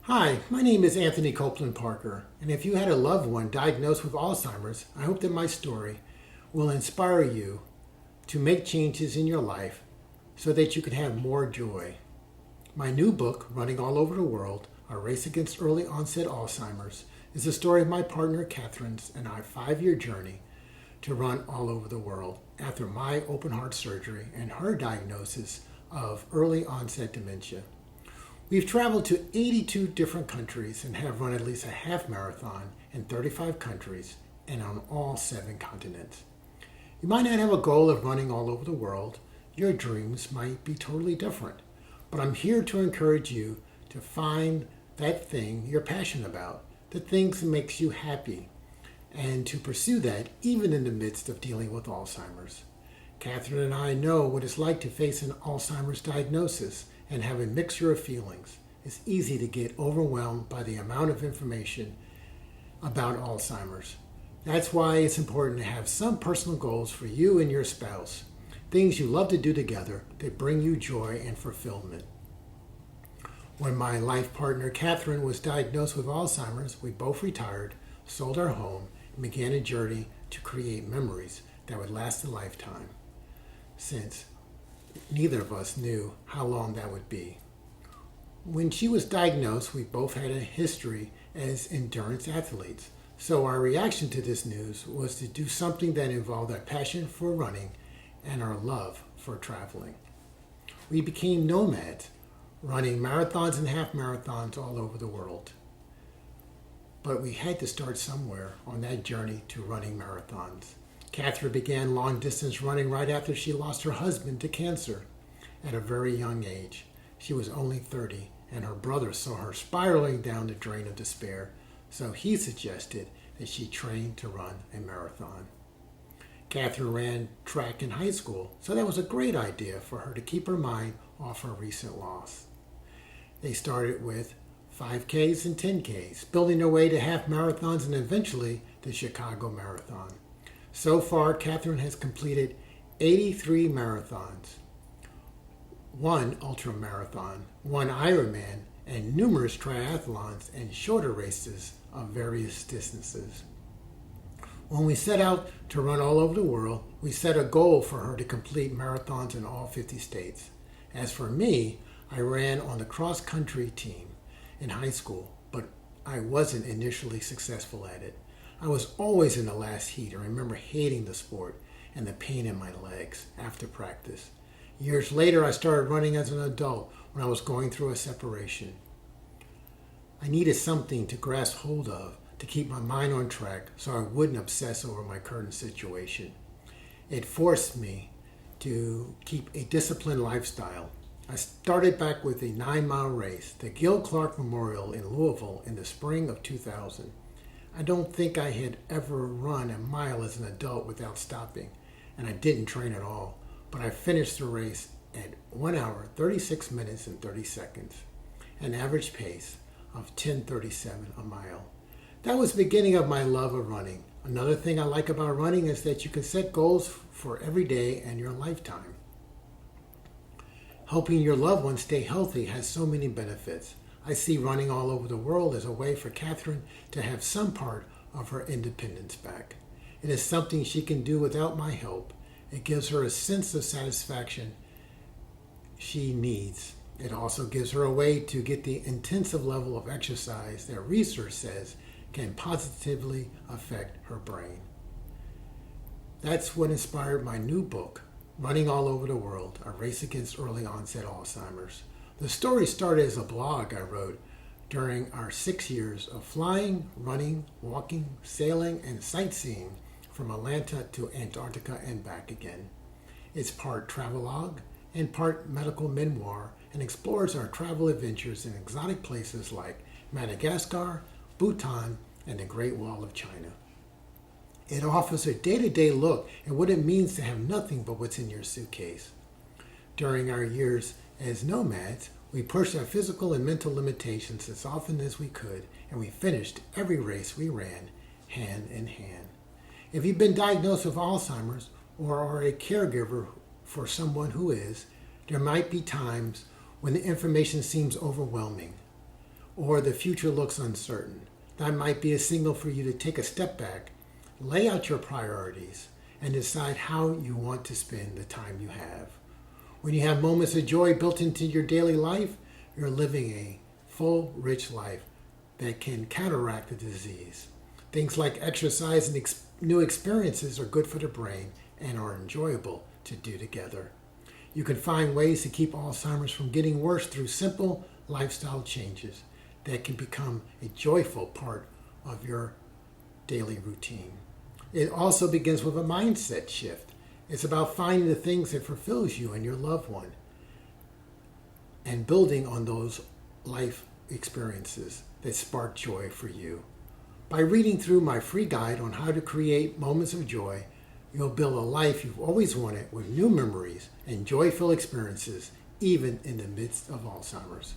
Hi, my name is Anthony Copeland-Parker, and if you had a loved one diagnosed with Alzheimer's, I hope that my story will inspire you to make changes in your life so that you can have more joy. My new book, Running All Over the World, A Race Against Early Onset Alzheimer's, is the story of my partner Catherine's and our 5-year journey to run all over the world after my open heart surgery and her diagnosis of early onset dementia. We've traveled to 82 different countries and have run at least a half marathon in 35 countries and on all 7 continents. You might not have a goal of running all over the world. Your dreams might be totally different. But I'm here to encourage you to find that thing you're passionate about, the things that makes you happy, and to pursue that even in the midst of dealing with Alzheimer's. Catherine and I know what it's like to face an Alzheimer's diagnosis and have a mixture of feelings. It's easy to get overwhelmed by the amount of information about Alzheimer's. That's why it's important to have some personal goals for you and your spouse, things you love to do together that bring you joy and fulfillment. When my life partner Catherine was diagnosed with Alzheimer's, we both retired, sold our home, and began a journey to create memories that would last a lifetime, since neither of us knew how long that would be. When she was diagnosed, we both had a history as endurance athletes, so our reaction to this news was to do something that involved our passion for running and our love for traveling. We became nomads, running marathons and half marathons all over the world. But we had to start somewhere on that journey to running marathons. Catherine began long-distance running right after she lost her husband to cancer at a very young age. She was only 30, and her brother saw her spiraling down the drain of despair, so he suggested that she train to run a marathon. Catherine ran track in high school, so that was a great idea for her to keep her mind off her recent loss. They started with 5Ks and 10Ks, building their way to half marathons and eventually the Chicago Marathon. So far, Catherine has completed 83 marathons, 1 ultra marathon, 1 Ironman, and numerous triathlons and shorter races of various distances. When we set out to run all over the world, we set a goal for her to complete marathons in all 50 states. As for me, I ran on the cross-country team in high school, but I wasn't initially successful at it. I was always in the last heat. I remember hating the sport and the pain in my legs after practice. Years later, I started running as an adult when I was going through a separation. I needed something to grasp hold of to keep my mind on track so I wouldn't obsess over my current situation. It forced me to keep a disciplined lifestyle. I started back with a 9-mile race, the Gil Clark Memorial in Louisville in the spring of 2000. I don't think I had ever run a mile as an adult without stopping, and I didn't train at all, but I finished the race at 1 hour, 36 minutes, and 30 seconds, an average pace of 10:37 a mile. That was the beginning of my love of running. Another thing I like about running is that you can set goals for every day and your lifetime. Helping your loved ones stay healthy has so many benefits. I see running all over the world as a way for Catherine to have some part of her independence back. It is something she can do without my help. It gives her a sense of satisfaction she needs. It also gives her a way to get the intensive level of exercise that research says can positively affect her brain. That's what inspired my new book, Running All Over the World, A Race Against Early Onset Alzheimer's. The story started as a blog I wrote during our 6 years of flying, running, walking, sailing, and sightseeing from Atlanta to Antarctica and back again. It's part travelogue and part medical memoir and explores our travel adventures in exotic places like Madagascar, Bhutan, and the Great Wall of China. It offers a day-to-day look at what it means to have nothing but what's in your suitcase. During our years as nomads, we pushed our physical and mental limitations as often as we could, and we finished every race we ran hand in hand. If you've been diagnosed with Alzheimer's or are a caregiver for someone who is, there might be times when the information seems overwhelming. or the future looks uncertain. That might be a signal for you to take a step back, lay out your priorities, and decide how you want to spend the time you have. When you have moments of joy built into your daily life, you're living a full, rich life that can counteract the disease. Things like exercise and new experiences are good for the brain and are enjoyable to do together. You can find ways to keep Alzheimer's from getting worse through simple lifestyle changes that can become a joyful part of your daily routine. It also begins with a mindset shift. It's about finding the things that fulfills you and your loved one and building on those life experiences that spark joy for you. By reading through my free guide on how to create moments of joy, you'll build a life you've always wanted with new memories and joyful experiences, even in the midst of Alzheimer's.